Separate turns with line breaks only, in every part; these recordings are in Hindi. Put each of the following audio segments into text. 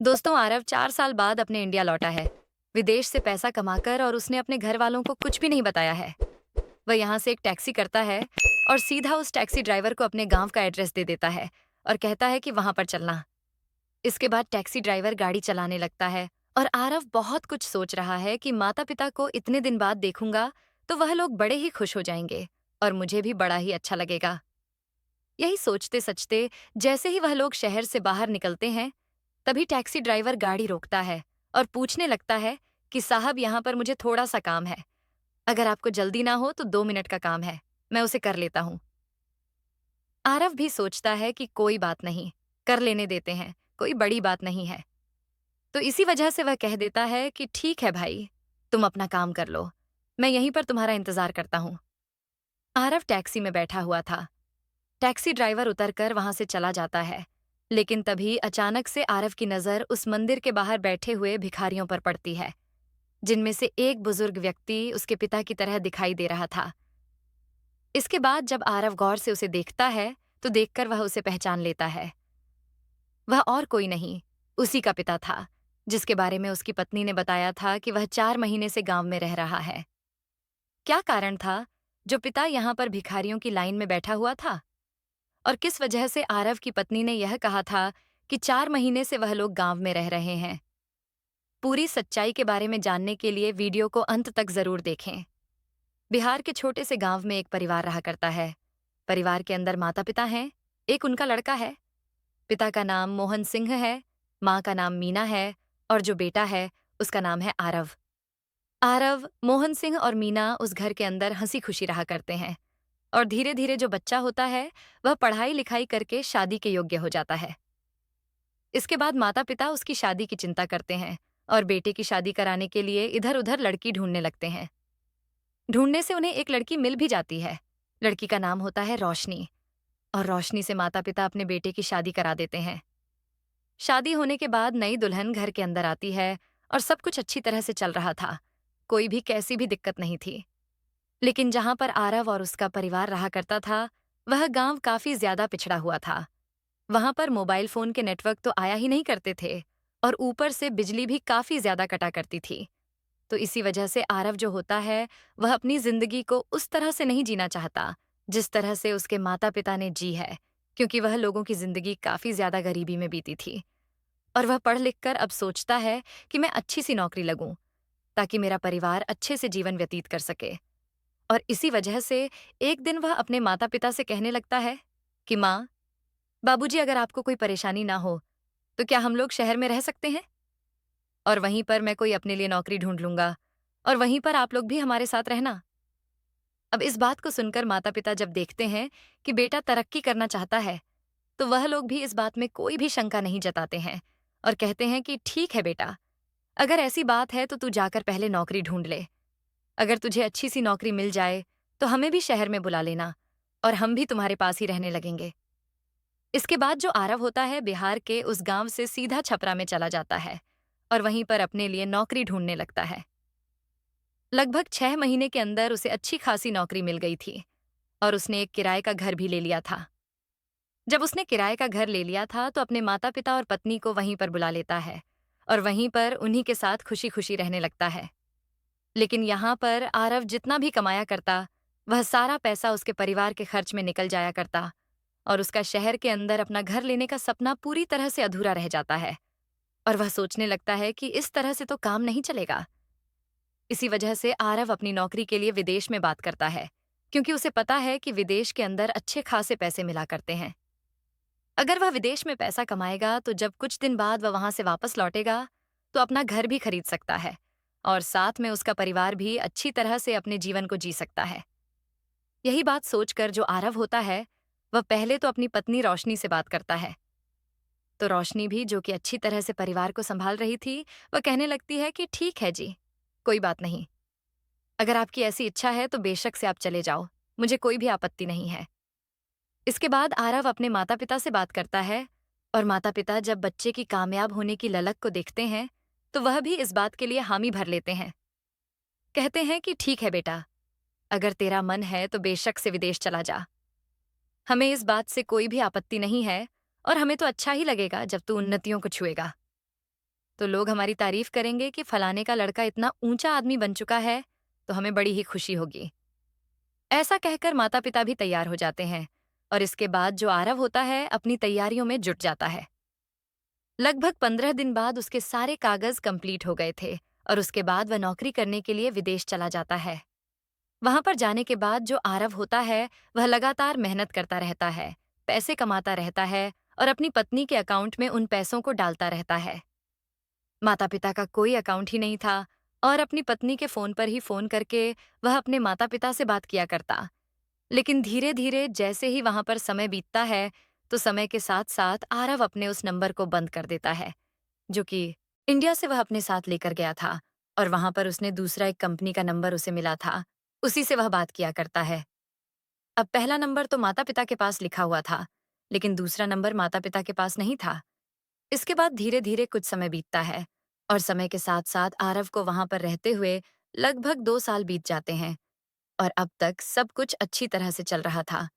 दोस्तों, आरव 4 साल बाद अपने इंडिया लौटा है, विदेश से पैसा कमाकर। और उसने अपने घर वालों को कुछ भी नहीं बताया है। वह यहाँ से एक टैक्सी करता है और सीधा उस टैक्सी ड्राइवर को अपने गांव का एड्रेस दे देता है और कहता है कि वहां पर चलना। इसके बाद टैक्सी ड्राइवर गाड़ी चलाने लगता है और आरव बहुत कुछ सोच रहा है कि माता पिता को इतने दिन बाद देखूंगा तो वह लोग बड़े ही खुश हो जाएंगे और मुझे भी बड़ा ही अच्छा लगेगा। यही सोचते सचते जैसे ही वह लोग शहर से बाहर निकलते हैं, तभी टैक्सी ड्राइवर गाड़ी रोकता है और पूछने लगता है कि साहब, यहाँ पर मुझे थोड़ा सा काम है। अगर आपको जल्दी ना हो तो 2 मिनट का काम है, मैं उसे कर लेता हूँ। आरव भी सोचता है कि कोई बात नहीं, कर लेने देते हैं, कोई बड़ी बात नहीं है। तो इसी वजह से वह कह देता है कि ठीक है भाई, तुम अपना काम कर लो, मैं यहीं पर तुम्हारा इंतजार करता हूँ। आरव टैक्सी में बैठा हुआ था। टैक्सी ड्राइवर उतरकर वहां से चला जाता है, लेकिन तभी अचानक से आरव की नजर उस मंदिर के बाहर बैठे हुए भिखारियों पर पड़ती है, जिनमें से एक बुजुर्ग व्यक्ति उसके पिता की तरह दिखाई दे रहा था। इसके बाद जब आरव गौर से उसे देखता है, तो देखकर वह उसे पहचान लेता है। वह और कोई नहीं, उसी का पिता था, जिसके बारे में उसकी पत्नी ने बताया था कि वह 4 महीने से गांव में रह रहा है। क्या कारण था जो पिता यहाँ पर भिखारियों की लाइन में बैठा हुआ था? और किस वजह से आरव की पत्नी ने यह कहा था कि 4 महीने से वह लोग गांव में रह रहे हैं? पूरी सच्चाई के बारे में जानने के लिए वीडियो को अंत तक जरूर देखें। बिहार के छोटे से गांव में एक परिवार रहा करता है। परिवार के अंदर माता पिता हैं, एक उनका लड़का है। पिता का नाम मोहन सिंह है, माँ का नाम मीना है, और जो बेटा है उसका नाम है आरव। आरव, मोहन सिंह और मीना उस घर के अंदर हंसी खुशी रहा करते हैं। और धीरे धीरे जो बच्चा होता है वह पढ़ाई लिखाई करके शादी के योग्य हो जाता है। इसके बाद माता पिता उसकी शादी की चिंता करते हैं और बेटे की शादी कराने के लिए इधर उधर लड़की ढूंढने लगते हैं। ढूंढने से उन्हें एक लड़की मिल भी जाती है। लड़की का नाम होता है रोशनी। और रोशनी से माता पिता अपने बेटे की शादी करा देते हैं। शादी होने के बाद नई दुल्हन घर के अंदर आती है और सब कुछ अच्छी तरह से चल रहा था। कोई भी कैसी भी दिक्कत नहीं थी। लेकिन जहां पर आरव और उसका परिवार रहा करता था, वह गांव काफी ज्यादा पिछड़ा हुआ था। वहां पर मोबाइल फोन के नेटवर्क तो आया ही नहीं करते थे और ऊपर से बिजली भी काफी ज्यादा कटा करती थी। तो इसी वजह से आरव जो होता है वह अपनी जिंदगी को उस तरह से नहीं जीना चाहता जिस तरह से उसके माता पिता ने जी है, क्योंकि वह लोगों की जिंदगी काफी ज्यादा गरीबी में बीती थी। और वह पढ़ लिख कर अब सोचता है कि मैं अच्छी सी नौकरी लगूं ताकि मेरा परिवार अच्छे से जीवन व्यतीत कर सके। और इसी वजह से एक दिन वह अपने माता पिता से कहने लगता है कि माँ, बाबूजी, अगर आपको कोई परेशानी ना हो तो क्या हम लोग शहर में रह सकते हैं? और वहीं पर मैं कोई अपने लिए नौकरी ढूंढ लूंगा और वहीं पर आप लोग भी हमारे साथ रहना। अब इस बात को सुनकर माता पिता जब देखते हैं कि बेटा तरक्की करना चाहता है, तो वह लोग भी इस बात में कोई भी शंका नहीं जताते हैं और कहते हैं कि ठीक है बेटा, अगर ऐसी बात है तो तू जाकर पहले नौकरी ढूंढ ले। अगर तुझे अच्छी सी नौकरी मिल जाए तो हमें भी शहर में बुला लेना और हम भी तुम्हारे पास ही रहने लगेंगे। इसके बाद जो आरव होता है बिहार के उस गांव से सीधा छपरा में चला जाता है और वहीं पर अपने लिए नौकरी ढूंढने लगता है। लगभग 6 महीने के अंदर उसे अच्छी खासी नौकरी मिल गई थी और उसने एक किराए का घर भी ले लिया था। जब उसने किराए का घर ले लिया था तो अपने माता पिता और पत्नी को वहीं पर बुला लेता है और वहीं पर उन्हीं के साथ खुशी खुशी रहने लगता है। लेकिन यहाँ पर आरव जितना भी कमाया करता, वह सारा पैसा उसके परिवार के खर्च में निकल जाया करता और उसका शहर के अंदर अपना घर लेने का सपना पूरी तरह से अधूरा रह जाता है। और वह सोचने लगता है कि इस तरह से तो काम नहीं चलेगा। इसी वजह से आरव अपनी नौकरी के लिए विदेश में बात करता है, क्योंकि उसे पता है कि विदेश के अंदर अच्छे खासे पैसे मिला करते हैं। अगर वह विदेश में पैसा कमाएगा तो जब कुछ दिन बाद वह वहां से वापस लौटेगा तो अपना घर भी खरीद सकता है और साथ में उसका परिवार भी अच्छी तरह से अपने जीवन को जी सकता है। यही बात सोचकर जो आरव होता है वह पहले तो अपनी पत्नी रोशनी से बात करता है। तो रोशनी भी, जो कि अच्छी तरह से परिवार को संभाल रही थी, वह कहने लगती है कि ठीक है जी, कोई बात नहीं। अगर आपकी ऐसी इच्छा है तो बेशक से आप चले जाओ, मुझे कोई भी आपत्ति नहीं है। इसके बाद आरव अपने माता पिता से बात करता है और माता पिता जब बच्चे की कामयाब होने की ललक को देखते हैं तो वह भी इस बात के लिए हामी भर लेते हैं। कहते हैं कि ठीक है बेटा, अगर तेरा मन है तो बेशक से विदेश चला जा। हमें इस बात से कोई भी आपत्ति नहीं है और हमें तो अच्छा ही लगेगा जब तू उन्नतियों को छुएगा। तो लोग हमारी तारीफ करेंगे कि फलाने का लड़का इतना ऊंचा आदमी बन चुका है, तो हमें बड़ी ही खुशी होगी। ऐसा कहकर माता पिता भी तैयार हो जाते हैं और इसके बाद जो आरव होता है अपनी तैयारियों में जुट जाता है। लगभग 15 दिन बाद उसके सारे कागज कंप्लीट हो गए थे और उसके बाद वह नौकरी करने के लिए विदेश चला जाता है। वहां पर जाने के बाद जो आरव होता है वह लगातार मेहनत करता रहता है, पैसे कमाता रहता है और अपनी पत्नी के अकाउंट में उन पैसों को डालता रहता है। माता पिता का कोई अकाउंट ही नहीं था और अपनी पत्नी के फोन पर ही फोन करके वह अपने माता पिता से बात किया करता। लेकिन धीरे धीरे जैसे ही वहां पर समय बीतता है, तो समय के साथ साथ आरव अपने उस नंबर को बंद कर देता है जो कि इंडिया से वह अपने साथ लेकर गया था। और वहां पर उसने दूसरा एक कंपनी का नंबर उसे मिला था, उसी से वह बात किया करता है। अब पहला नंबर तो माता पिता के पास लिखा हुआ था, लेकिन दूसरा नंबर माता पिता के पास नहीं था। इसके बाद धीरे धीरे कुछ समय बीतता है और समय के साथ साथ आरव को वहां पर रहते हुए लगभग 2 साल बीत जाते हैं और अब तक सब कुछ अच्छी तरह से चल रहा था।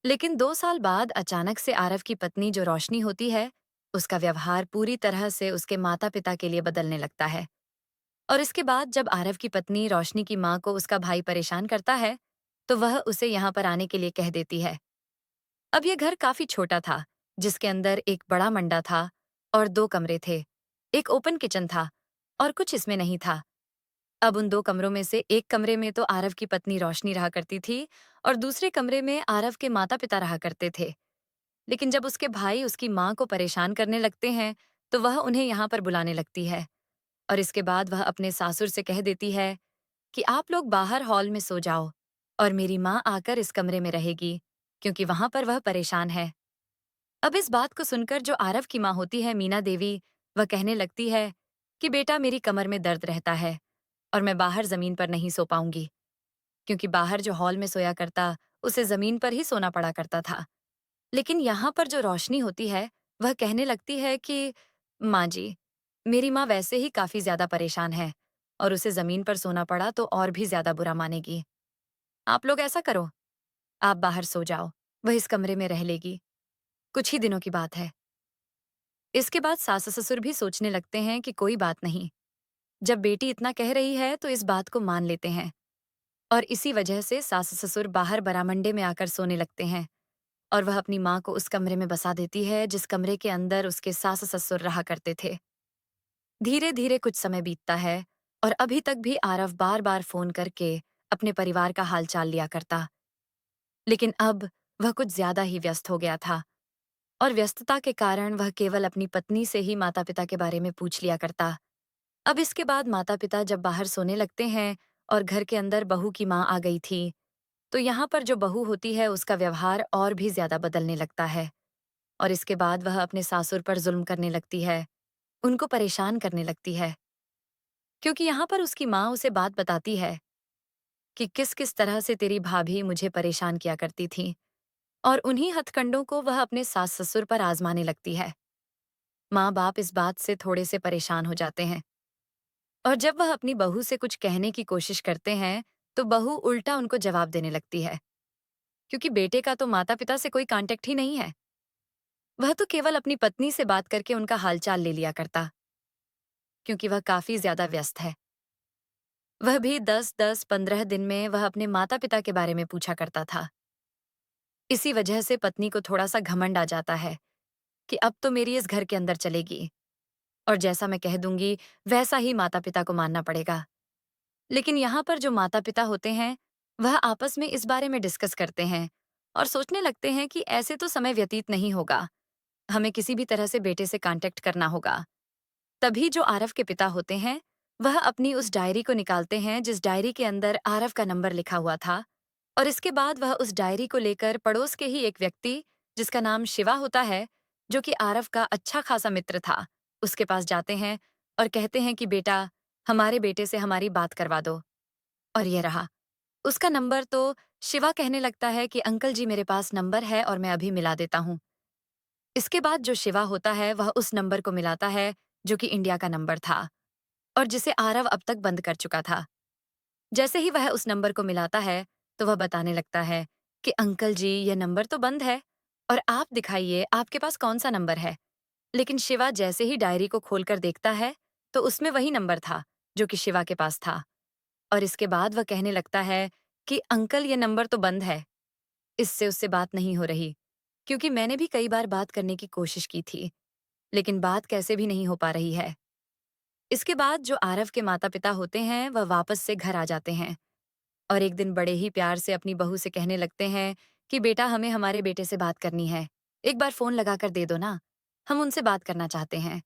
लेकिन 2 साल बाद अचानक से आरव की पत्नी जो रोशनी होती है, उसका व्यवहार पूरी तरह से उसके माता पिता के लिए बदलने लगता है। और इसके बाद जब आरव की पत्नी रोशनी की माँ को उसका भाई परेशान करता है, तो वह उसे यहाँ पर आने के लिए कह देती है। अब यह घर काफी छोटा था, जिसके अंदर एक बड़ा मंडा था और 2 कमरे थे। एक ओपन किचन था और कुछ इसमें नहीं था। अब उन 2 कमरों में से एक कमरे में तो आरव की पत्नी रोशनी रहा करती थी और दूसरे कमरे में आरव के माता पिता रहा करते थे। लेकिन जब उसके भाई उसकी माँ को परेशान करने लगते हैं, तो वह उन्हें यहाँ पर बुलाने लगती है और इसके बाद वह अपने सासुर से कह देती है कि आप लोग बाहर हॉल में सो जाओ और मेरी माँ आकर इस कमरे में रहेगी, क्योंकि वहां पर वह परेशान है। अब इस बात को सुनकर जो आरव की माँ होती है मीना देवी, वह कहने लगती है कि बेटा मेरी कमर में दर्द रहता है और मैं बाहर जमीन पर नहीं सो पाऊंगी, क्योंकि बाहर जो हॉल में सोया करता उसे जमीन पर ही सोना पड़ा करता था। लेकिन यहाँ पर जो रोशनी होती है वह कहने लगती है कि माँ जी, मेरी माँ वैसे ही काफी ज्यादा परेशान है और उसे जमीन पर सोना पड़ा तो और भी ज्यादा बुरा मानेगी। आप लोग ऐसा करो, आप बाहर सो जाओ, वह इस कमरे में रह लेगी, कुछ ही दिनों की बात है। इसके बाद सास ससुर भी सोचने लगते हैं कि कोई बात नहीं, जब बेटी इतना कह रही है तो इस बात को मान लेते हैं। और इसी वजह से सास ससुर बाहर बरामंडे में आकर सोने लगते हैं और वह अपनी माँ को उस कमरे में बसा देती है जिस कमरे के अंदर उसके सास ससुर रहा करते थे। धीरे धीरे कुछ समय बीतता है और अभी तक भी आरव बार बार फोन करके अपने परिवार का हालचाल लिया करता। लेकिन अब वह कुछ ज्यादा ही व्यस्त हो गया था और व्यस्तता के कारण वह केवल अपनी पत्नी से ही माता पिता के बारे में पूछ लिया करता। अब इसके बाद माता पिता जब बाहर सोने लगते हैं और घर के अंदर बहू की माँ आ गई थी, तो यहाँ पर जो बहू होती है उसका व्यवहार और भी ज्यादा बदलने लगता है और इसके बाद वह अपने सासुर पर जुल्म करने लगती है, उनको परेशान करने लगती है। क्योंकि यहाँ पर उसकी माँ उसे बात बताती है कि किस किस तरह से तेरी भाभी मुझे परेशान किया करती थी और उन्हीं हथकंडों को वह अपने सास ससुर पर आजमाने लगती है। माँ बाप इस बात से थोड़े से परेशान हो जाते हैं और जब वह अपनी बहू से कुछ कहने की कोशिश करते हैं, तो बहू उल्टा उनको जवाब देने लगती है, क्योंकि बेटे का तो माता पिता से कोई कांटेक्ट ही नहीं है। वह तो केवल अपनी पत्नी से बात करके उनका हालचाल ले लिया करता, क्योंकि वह काफी ज्यादा व्यस्त है। वह भी 10-10, 15 दिन में वह अपने माता पिता के बारे में पूछा करता था। इसी वजह से पत्नी को थोड़ा सा घमंड आ जाता है कि अब तो मेरी इस घर के अंदर चलेगी और जैसा मैं कह दूंगी वैसा ही माता पिता को मानना पड़ेगा। लेकिन यहाँ पर जो माता पिता होते हैं, वह आपस में इस बारे में डिस्कस करते हैं और सोचने लगते हैं कि ऐसे तो समय व्यतीत नहीं होगा, हमें किसी भी तरह से बेटे से कांटेक्ट करना होगा। तभी जो आरव के पिता होते हैं, वह अपनी उस डायरी को निकालते हैं जिस डायरी के अंदर आरव का नंबर लिखा हुआ था और इसके बाद वह उस डायरी को लेकर पड़ोस के ही एक व्यक्ति, जिसका नाम शिवा होता है, जो कि आरव का अच्छा खासा मित्र था, उसके पास जाते हैं और कहते हैं कि बेटा, हमारे बेटे से हमारी बात करवा दो। और ये रहा उसका नंबर। तो शिवा कहने लगता है कि अंकल जी मेरे पास नंबर है और मैं अभी मिला देता हूँ। इसके बाद जो शिवा होता है वह उस नंबर को मिलाता है जो कि इंडिया का नंबर था और जिसे आरव अब तक बंद कर चुका था। जैसे ही वह उस नंबर को मिलाता है, तो वह बताने लगता है कि अंकल जी, यह नंबर तो बंद है और आप दिखाइए आपके पास कौन सा नंबर है। लेकिन शिवा जैसे ही डायरी को खोलकर देखता है तो उसमें वही नंबर था जो कि शिवा के पास था। और इसके बाद वह कहने लगता है कि अंकल ये नंबर तो बंद है। इससे उससे बात नहीं हो रही, क्योंकि मैंने भी कई बार बात करने की कोशिश की थी, लेकिन बात कैसे भी नहीं हो पा रही है। इसके बाद जो आरव के माता पिता होते हैं वह वापस से घर आ जाते हैं और एक दिन बड़े ही प्यार से अपनी बहू से कहने लगते हैं कि बेटा, हमें हमारे बेटे से बात करनी है, एक बार फोन लगाकर दे दो ना, हम उनसे बात करना चाहते हैं।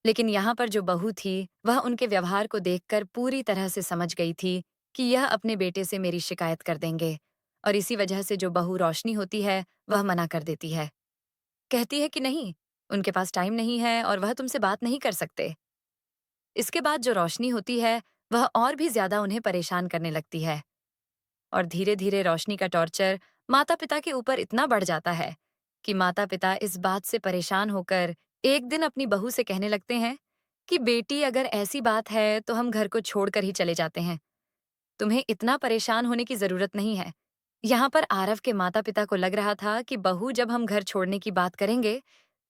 लेकिन यहाँ पर जो बहू थी वह उनके व्यवहार को देखकर पूरी तरह से समझ गई थी कि यह अपने बेटे से मेरी शिकायत कर देंगे। और इसी वजह से जो बहू रोशनी होती है वह मना कर देती है, कहती है कि नहीं, उनके पास टाइम नहीं है और वह तुमसे बात नहीं कर सकते। इसके बाद जो रोशनी होती है वह और भी ज्यादा उन्हें परेशान करने लगती है और धीरे धीरे रोशनी का टॉर्चर माता पिता के ऊपर इतना बढ़ जाता है कि माता पिता इस बात से परेशान होकर एक दिन अपनी बहू से कहने लगते हैं कि बेटी, अगर ऐसी बात है तो हम घर को छोड़कर ही चले जाते हैं, तुम्हें इतना परेशान होने की जरूरत नहीं है। यहाँ पर आरव के माता पिता को लग रहा था कि बहू जब हम घर छोड़ने की बात करेंगे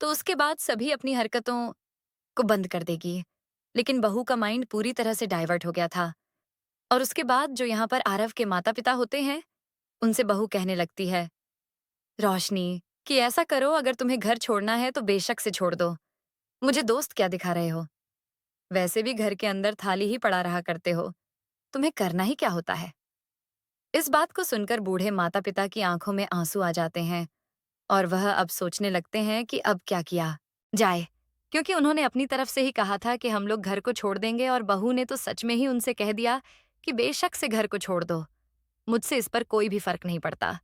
तो उसके बाद सभी अपनी हरकतों को बंद कर देगी। लेकिन बहू का माइंड पूरी तरह से डाइवर्ट हो गया था और उसके बाद जो यहाँ पर आरव के माता पिता होते हैं उनसे बहू कहने लगती है, रोशनी, कि ऐसा करो, अगर तुम्हें घर छोड़ना है तो बेशक से छोड़ दो, मुझे दोस्त क्या दिखा रहे हो, वैसे भी घर के अंदर थाली ही पड़ा रहा करते हो, तुम्हें करना ही क्या होता है। इस बात को सुनकर बूढ़े माता पिता की आंखों में आंसू आ जाते हैं और वह अब सोचने लगते हैं कि अब क्या किया जाए, क्योंकि उन्होंने अपनी तरफ से ही कहा था कि हम लोग घर को छोड़ देंगे और बहू ने तो सच में ही उनसे कह दिया कि बेशक से घर को छोड़ दो, मुझसे इस पर कोई भी फर्क नहीं पड़ता।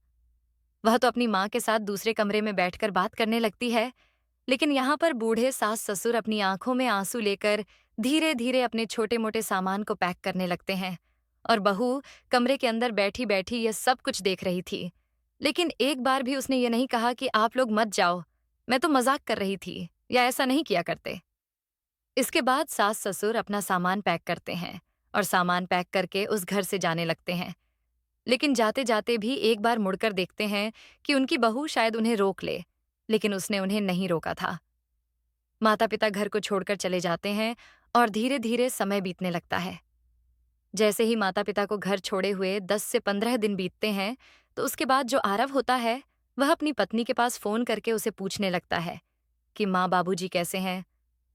वह तो अपनी माँ के साथ दूसरे कमरे में बैठकर बात करने लगती है, लेकिन यहाँ पर बूढ़े सास ससुर अपनी आंखों में आंसू लेकर धीरे धीरे अपने छोटे मोटे सामान को पैक करने लगते हैं और बहू कमरे के अंदर बैठी बैठी यह सब कुछ देख रही थी। लेकिन एक बार भी उसने ये नहीं कहा कि आप लोग मत जाओ, मैं तो मजाक कर रही थी, या ऐसा नहीं किया करते। इसके बाद सास ससुर अपना सामान पैक करते हैं और सामान पैक करके उस घर से जाने लगते हैं। लेकिन जाते जाते भी एक बार मुड़कर देखते हैं कि उनकी बहू शायद उन्हें रोक ले, लेकिन उसने उन्हें नहीं रोका था। माता पिता घर को छोड़कर चले जाते हैं और धीरे धीरे समय बीतने लगता है। जैसे ही माता पिता को घर छोड़े हुए 10 से 15 दिन बीतते हैं तो उसके बाद जो आरव होता है वह अपनी पत्नी के पास फोन करके उसे पूछने लगता है कि माँ बाबूजी कैसे हैं।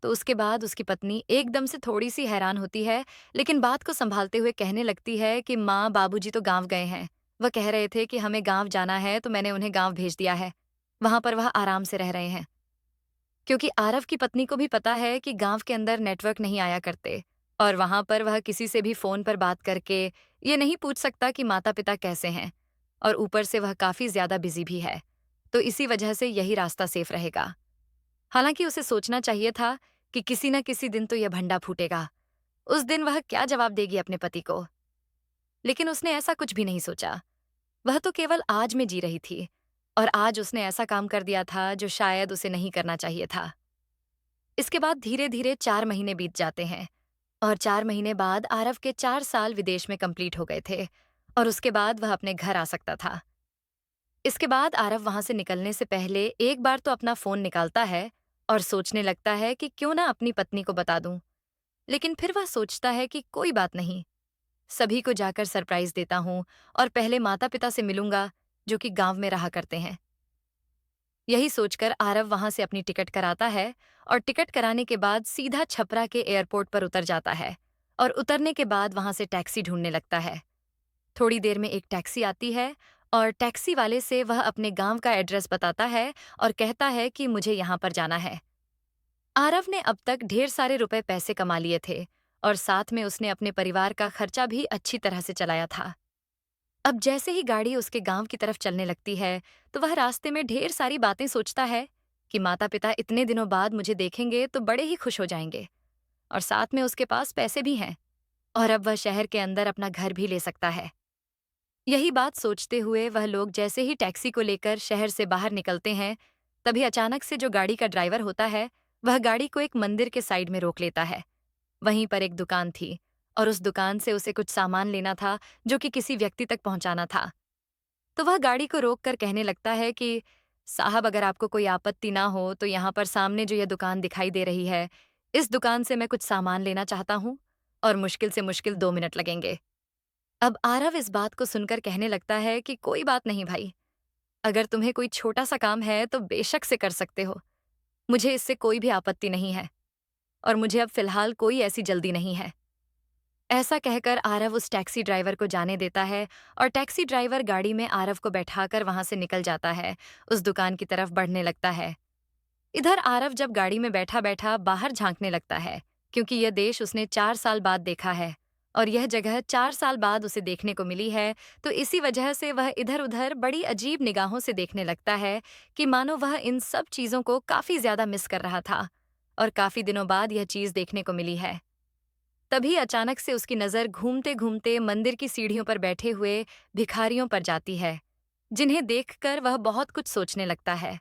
तो उसके बाद उसकी पत्नी एकदम से थोड़ी सी हैरान होती है, लेकिन बात को संभालते हुए कहने लगती है कि माँ बाबूजी तो गांव गए हैं, वह कह रहे थे कि हमें गांव जाना है तो मैंने उन्हें गांव भेज दिया है, वहां पर वह आराम से रह रहे हैं। क्योंकि आरव की पत्नी को भी पता है कि गांव के अंदर नेटवर्क नहीं आया करते और वहां पर वह किसी से भी फोन पर बात करके ये नहीं पूछ सकता कि माता पिता कैसे हैं, और ऊपर से वह काफी ज्यादा बिजी भी है, तो इसी वजह से यही रास्ता सेफ रहेगा। हालांकि उसे सोचना चाहिए था कि किसी न किसी दिन तो यह भंडा फूटेगा, उस दिन वह क्या जवाब देगी अपने पति को। लेकिन उसने ऐसा कुछ भी नहीं सोचा, वह तो केवल आज में जी रही थी और आज उसने ऐसा काम कर दिया था जो शायद उसे नहीं करना चाहिए था। इसके बाद धीरे धीरे 4 महीने बीत जाते हैं और 4 महीने बाद आरव के 4 साल विदेश में कंप्लीट हो गए थे और उसके बाद वह अपने घर आ सकता था। इसके बाद आरव वहां से निकलने से पहले एक बार तो अपना फोन निकालता है और सोचने लगता है कि क्यों ना अपनी पत्नी को बता दूं। लेकिन फिर वह सोचता है कि कोई बात नहीं, सभी को जाकर सरप्राइज देता हूं और पहले माता पिता से मिलूंगा जो कि गांव में रहा करते हैं। यही सोचकर आरव वहां से अपनी टिकट कराता है और टिकट कराने के बाद सीधा छपरा के एयरपोर्ट पर उतर जाता है और उतरने के बाद वहां से टैक्सी ढूंढने लगता है। थोड़ी देर में एक टैक्सी आती है और टैक्सी वाले से वह अपने गांव का एड्रेस बताता है और कहता है कि मुझे यहाँ पर जाना है। आरव ने अब तक ढेर सारे रुपए पैसे कमा लिए थे और साथ में उसने अपने परिवार का खर्चा भी अच्छी तरह से चलाया था। अब जैसे ही गाड़ी उसके गांव की तरफ चलने लगती है तो वह रास्ते में ढेर सारी बातें सोचता है कि माता पिता इतने दिनों बाद मुझे देखेंगे तो बड़े ही खुश हो जाएंगे और साथ में उसके पास पैसे भी हैं और अब वह शहर के अंदर अपना घर भी ले सकता है। यही बात सोचते हुए वह लोग जैसे ही टैक्सी को लेकर शहर से बाहर निकलते हैं तभी अचानक से जो गाड़ी का ड्राइवर होता है वह गाड़ी को एक मंदिर के साइड में रोक लेता है। वहीं पर एक दुकान थी और उस दुकान से उसे कुछ सामान लेना था जो कि किसी व्यक्ति तक पहुंचाना था। तो वह गाड़ी को रोककर कहने लगता है कि साहब, अगर आपको कोई आपत्ति ना हो तो यहाँ पर सामने जो यह दुकान दिखाई दे रही है, इस दुकान से मैं कुछ सामान लेना चाहता हूँ और मुश्किल से मुश्किल 2 मिनट लगेंगे। अब आरव इस बात को सुनकर कहने लगता है कि कोई बात नहीं भाई, अगर तुम्हें कोई छोटा सा काम है तो बेशक से कर सकते हो। मुझे इससे कोई भी आपत्ति नहीं है और मुझे अब फिलहाल कोई ऐसी जल्दी नहीं है। ऐसा कहकर आरव उस टैक्सी ड्राइवर को जाने देता है और टैक्सी ड्राइवर गाड़ी में आरव को बैठाकर वहां से निकल जाता है, उस दुकान की तरफ बढ़ने लगता है। इधर आरव जब गाड़ी में बैठा बैठा बाहर झांकने लगता है, क्योंकि यह देश उसने 4 साल बाद देखा है और यह जगह 4 साल बाद उसे देखने को मिली है, तो इसी वजह से वह इधर उधर बड़ी अजीब निगाहों से देखने लगता है कि मानो वह इन सब चीजों को काफी ज्यादा मिस कर रहा था और काफी दिनों बाद यह चीज देखने को मिली है। तभी अचानक से उसकी नजर घूमते घूमते मंदिर की सीढ़ियों पर बैठे हुए भिखारियों पर जाती है, जिन्हें देखकर वह बहुत कुछ सोचने लगता है।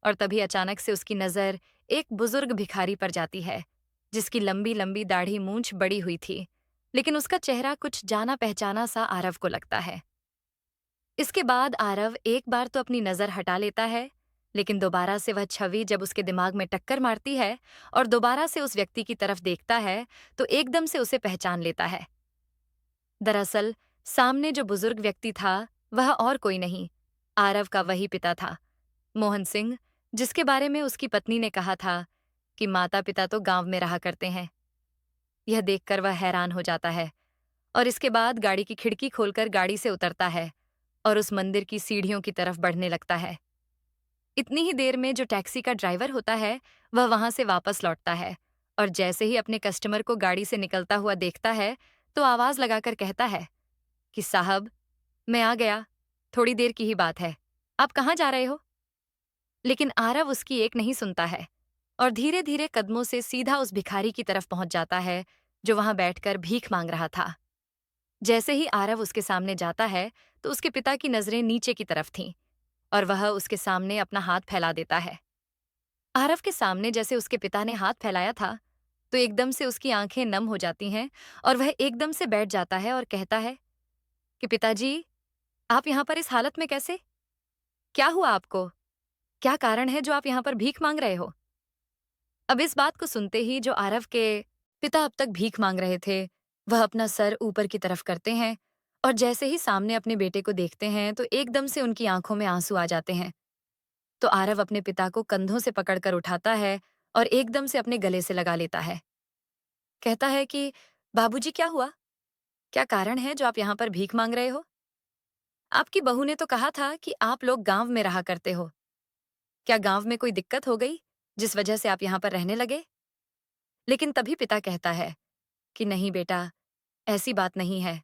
और तभी अचानक से उसकी नजर एक बुजुर्ग भिखारी पर जाती है, जिसकी लंबी लंबी दाढ़ी मूंछ बड़ी हुई थी, लेकिन उसका चेहरा कुछ जाना पहचाना सा आरव को लगता है। इसके बाद आरव एक बार तो अपनी नजर हटा लेता है, लेकिन दोबारा से वह छवि जब उसके दिमाग में टक्कर मारती है और दोबारा से उस व्यक्ति की तरफ देखता है, तो एकदम से उसे पहचान लेता है। दरअसल सामने जो बुजुर्ग व्यक्ति था, वह और कोई नहीं, आरव का वही पिता था, मोहन सिंह, जिसके बारे में उसकी पत्नी ने कहा था कि माता पिता तो गांव में रहा करते हैं। यह देखकर वह हैरान हो जाता है और इसके बाद गाड़ी की खिड़की खोलकर गाड़ी से उतरता है और उस मंदिर की सीढ़ियों की तरफ बढ़ने लगता है। इतनी ही देर में जो टैक्सी का ड्राइवर होता है, वह वहां से वापस लौटता है और जैसे ही अपने कस्टमर को गाड़ी से निकलता हुआ देखता है, तो आवाज लगाकर कहता है कि साहब, मैं आ गया, थोड़ी देर की ही बात है, आप कहाँ जा रहे हो? लेकिन आरव उसकी एक नहीं सुनता है और धीरे धीरे कदमों से सीधा उस भिखारी की तरफ पहुंच जाता है, जो वहां बैठकर भीख मांग रहा था। जैसे ही आरव उसके सामने जाता है, तो उसके पिता की नजरें नीचे की तरफ थीं और वह उसके सामने अपना हाथ फैला देता है। आरव के सामने जैसे उसके पिता ने हाथ फैलाया था, तो एकदम से उसकी आंखें नम हो जाती हैं और वह एकदम से बैठ जाता है और कहता है कि पिताजी, आप यहाँ पर इस हालत में कैसे? क्या हुआ आपको? क्या कारण है जो आप यहाँ पर भीख मांग रहे हो? अब इस बात को सुनते ही जो आरव के पिता अब तक भीख मांग रहे थे, वह अपना सर ऊपर की तरफ करते हैं और जैसे ही सामने अपने बेटे को देखते हैं, तो एकदम से उनकी आंखों में आंसू आ जाते हैं। तो आरव अपने पिता को कंधों से पकड़कर उठाता है और एकदम से अपने गले से लगा लेता है। कहता है कि बाबूजी, क्या हुआ? क्या कारण है जो आप यहाँ पर भीख मांग रहे हो? आपकी बहू ने तो कहा था कि आप लोग गांव में रहा करते हो। क्या गांव में कोई दिक्कत हो गई जिस वजह से आप यहाँ पर रहने लगे? लेकिन तभी पिता कहता है कि नहीं बेटा, ऐसी बात नहीं है।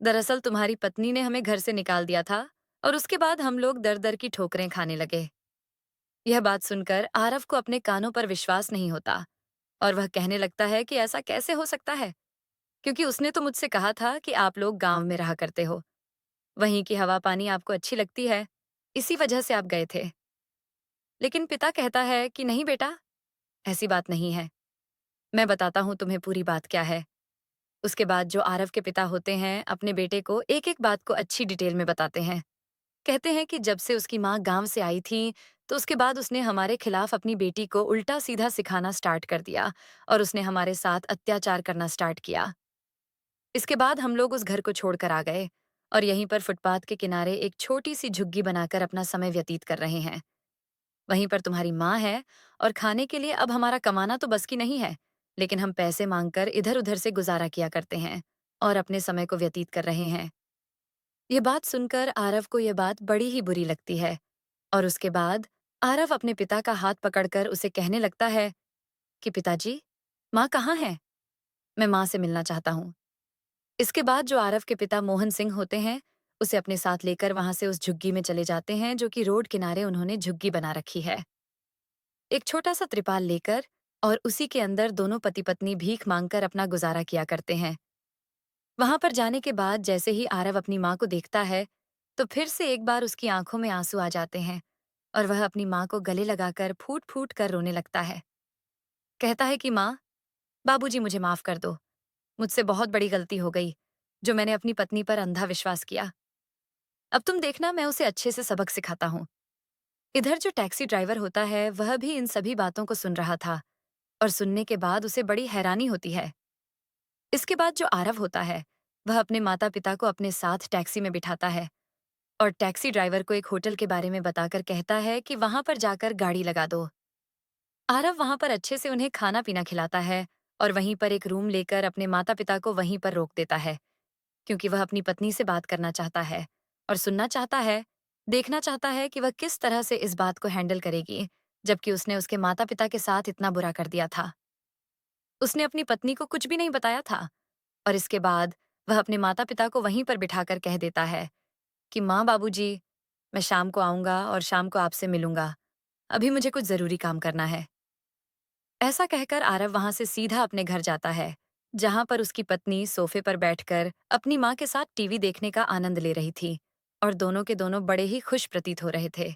दरअसल तुम्हारी पत्नी ने हमें घर से निकाल दिया था और उसके बाद हम लोग दर दर की ठोकरें खाने लगे। यह बात सुनकर आरव को अपने कानों पर विश्वास नहीं होता और वह कहने लगता है कि ऐसा कैसे हो सकता है, क्योंकि उसने तो मुझसे कहा था कि आप लोग गांव में रहा करते हो, वहीं की हवा पानी आपको अच्छी लगती है, इसी वजह से आप गए थे। लेकिन पिता कहता है कि नहीं बेटा, ऐसी बात नहीं है, मैं बताता हूँ तुम्हें पूरी बात क्या है। उसके बाद जो आरव के पिता होते हैं, अपने बेटे को एक एक बात को अच्छी डिटेल में बताते हैं। कहते हैं कि जब से उसकी माँ गांव से आई थी, तो उसके बाद उसने हमारे खिलाफ अपनी बेटी को उल्टा सीधा सिखाना स्टार्ट कर दिया और उसने हमारे साथ अत्याचार करना स्टार्ट किया। इसके बाद हम लोग उस घर को छोड़कर आ गए और यहीं पर फुटपाथ के किनारे एक छोटी सी झुग्गी बनाकर अपना समय व्यतीत कर रहे हैं। वहीं पर तुम्हारी माँ है और खाने के लिए अब हमारा कमाना तो बस की नहीं है, लेकिन हम पैसे मांगकर इधर उधर से गुजारा किया करते हैं और अपने समय को व्यतीत कर रहे हैं। ये बात सुनकर आरव को यह बात बड़ी ही बुरी लगती है और उसके बाद आरव अपने पिता का हाथ पकड़कर उसे कहने लगता है कि पिताजी, माँ कहाँ है? मैं माँ से मिलना चाहता हूँ। इसके बाद जो आरव के पिता मोहन सिंह होते हैं, उसे अपने साथ लेकर वहां से उस झुग्गी में चले जाते हैं, जो कि रोड किनारे उन्होंने झुग्गी बना रखी है। एक छोटा सा त्रिपाल लेकर और उसी के अंदर दोनों पति पत्नी भीख मांगकर अपना गुजारा किया करते हैं। वहां पर जाने के बाद जैसे ही आरव अपनी माँ को देखता है, तो फिर से एक बार उसकी आंखों में आंसू आ जाते हैं और वह अपनी माँ को गले लगाकर फूट फूट कर रोने लगता है। कहता है कि माँ, बाबूजी, मुझे माफ कर दो, मुझसे बहुत बड़ी गलती हो गई जो मैंने अपनी पत्नी पर अंधा विश्वास किया। अब तुम देखना, मैं उसे अच्छे से सबक सिखाता हूँ। इधर जो टैक्सी ड्राइवर होता है वह भी इन सभी बातों को सुन रहा था और सुनने के बाद उसे बड़ी हैरानी होती है। इसके बाद जो आरव होता है वह अपने माता पिता को अपने साथ टैक्सी में बिठाता है और टैक्सी ड्राइवर को एक होटल के बारे में बताकर कहता है कि वहां पर जाकर गाड़ी लगा दो। आरव वहां पर अच्छे से उन्हें खाना पीना खिलाता है और वहीं पर एक रूम लेकर अपने माता पिता को वहीं पर रोक देता है, क्योंकि वह अपनी पत्नी से बात करना चाहता है और सुनना चाहता है, देखना चाहता है कि वह किस तरह से इस बात को हैंडल करेगी, जबकि उसने उसके माता पिता के साथ इतना बुरा कर दिया था। उसने अपनी पत्नी को कुछ भी नहीं बताया था और इसके बाद वह अपने माता पिता को वहीं पर बिठाकर कह देता है कि माँ बाबूजी, मैं शाम को आऊंगा और शाम को आपसे मिलूंगा। अभी मुझे कुछ जरूरी काम करना है। ऐसा कहकर आरव वहां से सीधा अपने घर जाता है, जहां पर उसकी पत्नी सोफे पर बैठकर अपनी माँ के साथ टीवी देखने का आनंद ले रही थी और दोनों के दोनों बड़े ही खुश प्रतीत हो रहे थे।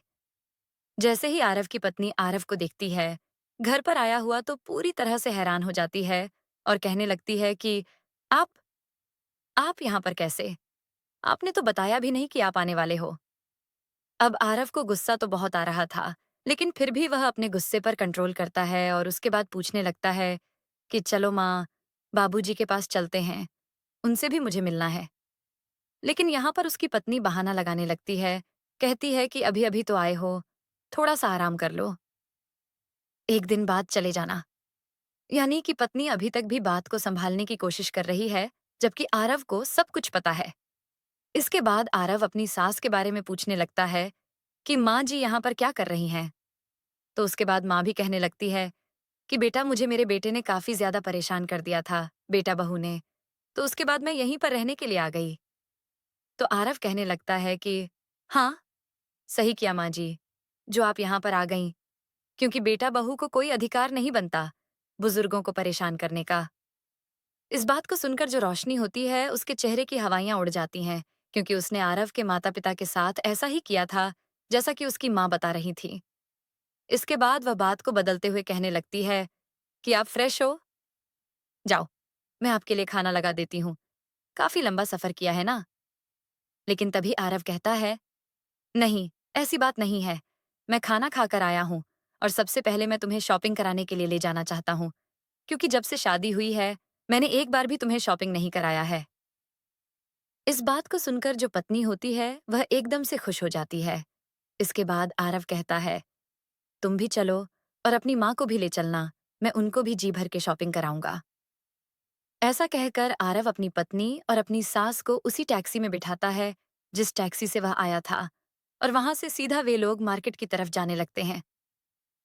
जैसे ही आरव की पत्नी आरव को देखती है घर पर आया हुआ तो पूरी तरह से हैरान हो जाती है और कहने लगती है कि आप आप यहाँ पर कैसे? आपने तो बताया भी नहीं कि आप आने वाले हो। अब आरव को गुस्सा तो बहुत आ रहा था, लेकिन फिर भी वह अपने गुस्से पर कंट्रोल करता है और उसके बाद पूछने लगता है कि चलो माँ, बाबूजी के पास चलते हैं, उनसे भी मुझे मिलना है। लेकिन यहाँ पर उसकी पत्नी बहाना लगाने लगती है, कहती है कि अभी अभी तो आए हो, थोड़ा सा आराम कर लो, एक दिन बाद चले जाना। यानी कि पत्नी अभी तक भी बात को संभालने की कोशिश कर रही है, जबकि आरव को सब कुछ पता है। इसके बाद आरव अपनी सास के बारे में पूछने लगता है कि माँ जी यहाँ पर क्या कर रही हैं। तो उसके बाद माँ भी कहने लगती है कि बेटा, मुझे मेरे बेटे ने काफी ज्यादा परेशान कर दिया था, बेटा बहू ने, तो उसके बाद मैं यहीं पर रहने के लिए आ गई। तो आरव कहने लगता है कि हाँ, सही किया माँ जी, जो आप यहाँ पर आ गईं, क्योंकि बेटा बहू को कोई अधिकार नहीं बनता बुजुर्गों को परेशान करने का। इस बात को सुनकर जो रोशनी होती है उसके चेहरे की हवाइयां उड़ जाती हैं, क्योंकि उसने आरव के माता पिता के साथ ऐसा ही किया था जैसा कि उसकी माँ बता रही थी। इसके बाद वह बात को बदलते हुए कहने लगती है कि आप फ्रेश हो, जाओ, मैं आपके लिए खाना लगा देती हूँ, काफी लंबा सफर किया है ना। लेकिन तभी आरव कहता है, नहीं, ऐसी बात नहीं है, मैं खाना खाकर आया हूँ और सबसे पहले मैं तुम्हें शॉपिंग कराने के लिए ले जाना चाहता हूँ, क्योंकि जब से शादी हुई है मैंने एक बार भी तुम्हें शॉपिंग नहीं कराया है। इस बात को सुनकर जो पत्नी होती है वह एकदम से खुश हो जाती है। इसके बाद आरव कहता है, तुम भी चलो और अपनी माँ को भी ले चलना, मैं उनको भी जी भर के शॉपिंग कराऊंगा। ऐसा कहकर आरव अपनी पत्नी और अपनी सास को उसी टैक्सी में बिठाता है जिस टैक्सी से वह आया था और वहां से सीधा वे लोग मार्केट की तरफ जाने लगते हैं।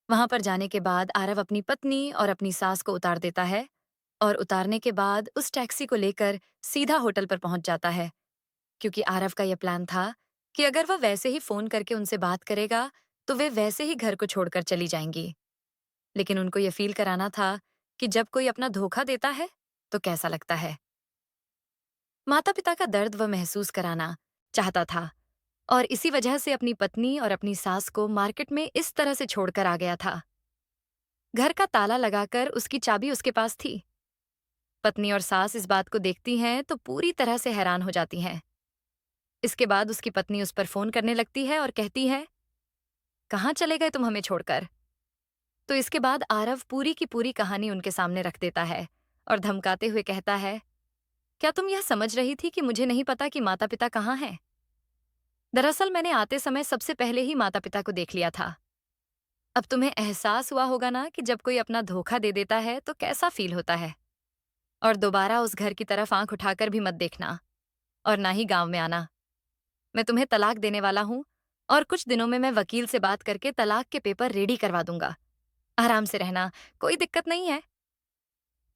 वहां पर जाने के बाद आरव अपनी पत्नी और अपनी सास को उतार देता है और उतारने के बाद उस टैक्सी को लेकर सीधा होटल पर पहुंच जाता है, क्योंकि आरव का यह प्लान था कि अगर वह वैसे ही फोन करके उनसे बात करेगा तो वे वैसे ही घर को छोड़कर चली जाएंगी। लेकिन उनको यह फील कराना था कि जब कोई अपना धोखा देता है तो कैसा लगता है। माता पिता का दर्द वह महसूस कराना चाहता था और इसी वजह से अपनी पत्नी और अपनी सास को मार्केट में इस तरह से छोड़कर आ गया था। घर का ताला लगाकर उसकी चाबी उसके पास थी। पत्नी और सास इस बात को देखती हैं तो पूरी तरह से हैरान हो जाती हैं। इसके बाद उसकी पत्नी उस पर फोन करने लगती है और कहती है, कहाँ चले गए तुम हमें छोड़कर? तो इसके बाद आरव पूरी की पूरी कहानी उनके सामने रख देता है और धमकाते हुए कहता है, क्या तुम यह समझ रही थी कि मुझे नहीं पता कि माता पिता कहाँ हैं? दरअसल मैंने आते समय सबसे पहले ही माता पिता को देख लिया था। अब तुम्हें एहसास हुआ होगा ना कि जब कोई अपना धोखा दे देता है तो कैसा फील होता है। और दोबारा उस घर की तरफ आंख उठाकर भी मत देखना और ना ही गांव में आना। मैं तुम्हें तलाक देने वाला हूँ और कुछ दिनों में मैं वकील से बात करके तलाक के पेपर रेडी करवा दूंगा। आराम से रहना, कोई दिक्कत नहीं है।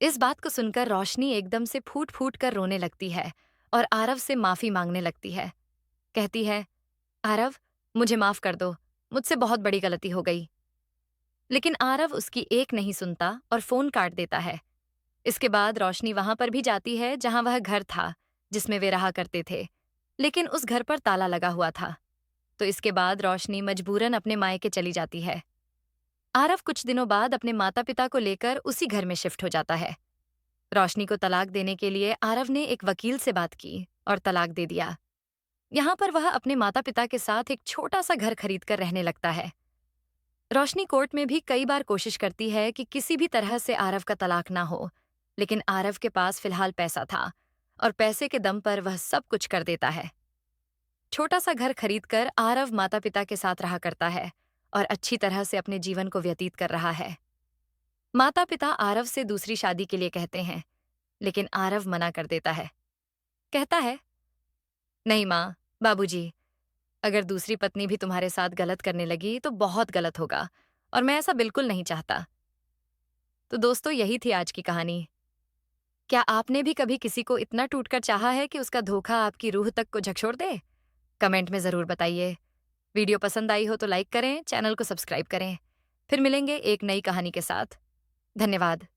इस बात को सुनकर रोशनी एकदम से फूट फूट कर रोने लगती है और आरव से माफी मांगने लगती है। कहती है, आरव, मुझे माफ कर दो, मुझसे बहुत बड़ी गलती हो गई। लेकिन आरव उसकी एक नहीं सुनता और फोन काट देता है। इसके बाद रोशनी वहां पर भी जाती है जहां वह घर था जिसमें वे रहा करते थे, लेकिन उस घर पर ताला लगा हुआ था। तो इसके बाद रोशनी मजबूरन अपने मायके चली जाती है। आरव कुछ दिनों बाद अपने माता पिता को लेकर उसी घर में शिफ्ट हो जाता है। रोशनी को तलाक देने के लिए आरव ने एक वकील से बात की और तलाक दे दिया। यहाँ पर वह अपने माता पिता के साथ एक छोटा सा घर खरीद कर रहने लगता है रोशनी कोर्ट में भी कई बार कोशिश करती है कि किसी भी तरह से आरव का तलाक ना हो, लेकिन आरव के पास फिलहाल पैसा था और पैसे के दम पर वह सब कुछ कर देता है। छोटा सा घर खरीदकर आरव माता पिता के साथ रहा करता है और अच्छी तरह से अपने जीवन को व्यतीत कर रहा है। माता पिता आरव से दूसरी शादी के लिए कहते हैं, लेकिन आरव मना कर देता है। कहता है, नहीं माँ, बाबूजी, अगर दूसरी पत्नी भी तुम्हारे साथ गलत करने लगी तो बहुत गलत होगा और मैं ऐसा बिल्कुल नहीं चाहता। तो दोस्तों, यही थी आज की कहानी। क्या आपने भी कभी किसी को इतना टूटकर चाहा है कि उसका धोखा आपकी रूह तक को झकझोर दे? कमेंट में ज़रूर बताइए। वीडियो पसंद आई हो तो लाइक करें, चैनल को सब्सक्राइब करें। फिर मिलेंगे एक नई कहानी के साथ। धन्यवाद।